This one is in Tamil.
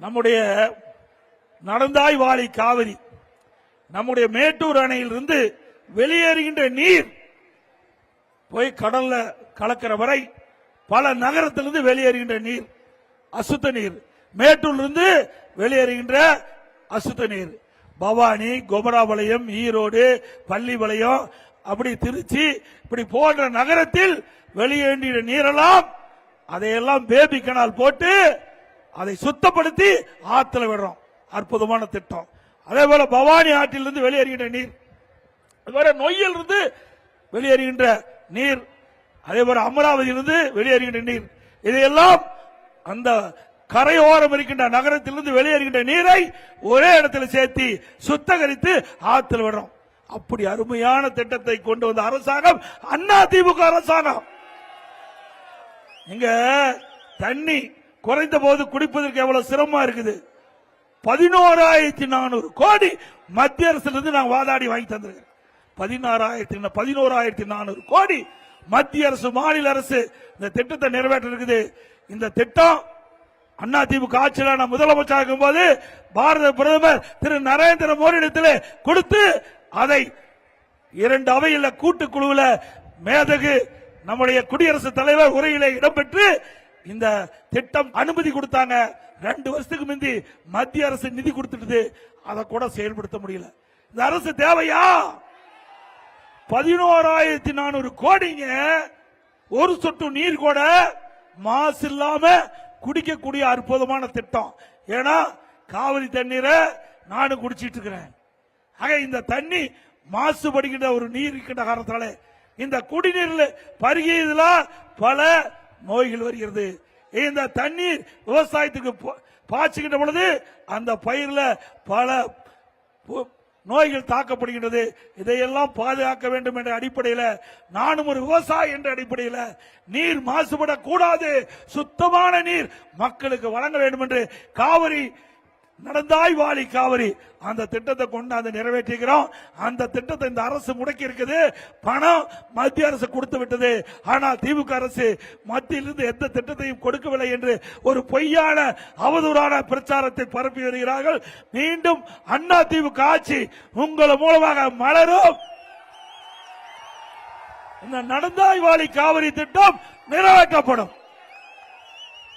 நம்முடைய நடந்தாய் வாழி காவிரி நம்முடைய மேட்டூர் அணையிலிருந்து வெளியேறுகின்ற நீர் போய் கடல்ல கலக்கிற வரை பல நகரத்திலிருந்து வெளியேறுகின்ற நீர் அசுத்த நீர், மேட்டூரிலிருந்து வெளியேறுகின்ற அசுத்த நீர் பவானி, குமராபாளையம், ஈரோடு, பள்ளிபாளையம், அப்படி திருச்சி, இப்படி போன்ற நகரத்தில் வெளியேறிய நீரெல்லாம் அதையெல்லாம் பேபி கனால் போட்டு அதை சுத்தப்படுத்தி ஆத்துல விடுறோம். அற்புதமான திட்டம். அதே போல பவானி ஆற்றிலிருந்து வெளியேறுகின்ற நீர், நொய்யில் இருந்து வெளியேறுகின்ற நீர், அதே போல அமராவதியிலிருந்து வெளியேறுகின்ற நீர், இதையெல்லாம் அந்த கரையோரம் இருக்கின்ற நகரத்திலிருந்து வெளியேறுகின்ற நீரை ஒரே இடத்தில் சேர்த்து சுத்தகரித்து ஆற்றில் விடுறோம். அப்படி அருமையான திட்டத்தை கொண்டு வந்த அரசாங்கம் அதிமுக அரசாங்கம். இங்க தண்ணி குறைந்த போது குடிப்பதற்கு எவ்வளவு சிரமமா இருக்குது. 11,400 கோடி மத்திய அரசிலிருந்து நாங்கள் வாதாடி வாங்கி தந்திருக்கிறோம். 11,400 கோடி மத்திய அரசு, மாநில அரசு இந்த திட்டத்தை நிறைவேற்ற இருக்குது. இந்த திட்டம் அதிமுக ஆட்சியில் முதலமைச்சர் இருக்கும் போது பாரத பிரதமர் திரு நரேந்திர மோடி இடத்தில் கொடுத்து அதை 2 அவையில் கூட்டுக்குழுவில் மேதகு நம்முடைய குடியரசுத் தலைவர் உரையிலே இடம்பெற்று இந்த திட்டம் அனுமதி கொடுத்தாங்க. 2 வருஷத்துக்கு முந்தி மத்திய அரசு நிதி கொடுத்துட்டு அதை கூட செயல்படுத்த முடியல. இந்த அரசு தேவையா? 11,400 கோடிங்க. ஒரு சொட்டு நீர் கூட மாசு இல்லாம குடிக்கக்கூடிய அற்புதமான திட்டம். ஏன்னா காவிரி தண்ணீரை நானும் குடிச்சிட்டு இருக்கிறேன். ஆக இந்த தண்ணி மாசுபடுகின்ற ஒரு நீர் இருக்கின்ற காரணத்தால இந்த குடிநீரில் பருகியதுல பல நோய்கள் வருகிறது. இந்த தண்ணீர் விவசாயத்துக்கு பாய்ச்சுகின்ற பொழுது அந்த பயிர்ல பல நோய்கள் தாக்கப்படுகின்றது. இதையெல்லாம் பாதுகாக்க வேண்டும் என்ற அடிப்படையில், நானும் ஒரு விவசாயி என்ற அடிப்படையில் நீர் மாசுபடக்கூடாது, சுத்தமான நீர் மக்களுக்கு வழங்க வேண்டும் என்று காவிரி நடந்தாய் வாழி காவிரி அந்த திட்டத்தை கொண்டாந்து நிறைவேற்றுகிறோம். அந்த திட்டத்தை இந்த அரசு முடக்கி இருக்குது. பணம் மத்திய அரசு கொடுத்து விட்டது. ஆனால் திமுக அரசு மத்தியிலிருந்து எந்த திட்டத்தையும் கொடுக்கவில்லை என்று ஒரு பொய்யான அவதூறான பிரச்சாரத்தை பரப்பி வருகிறார்கள். மீண்டும் அதிமுக ஆட்சி உங்கள் மூலமாக மலரும். இந்த நடந்தாய் வாழி காவிரி திட்டம் நிறைவேற்றப்படும்.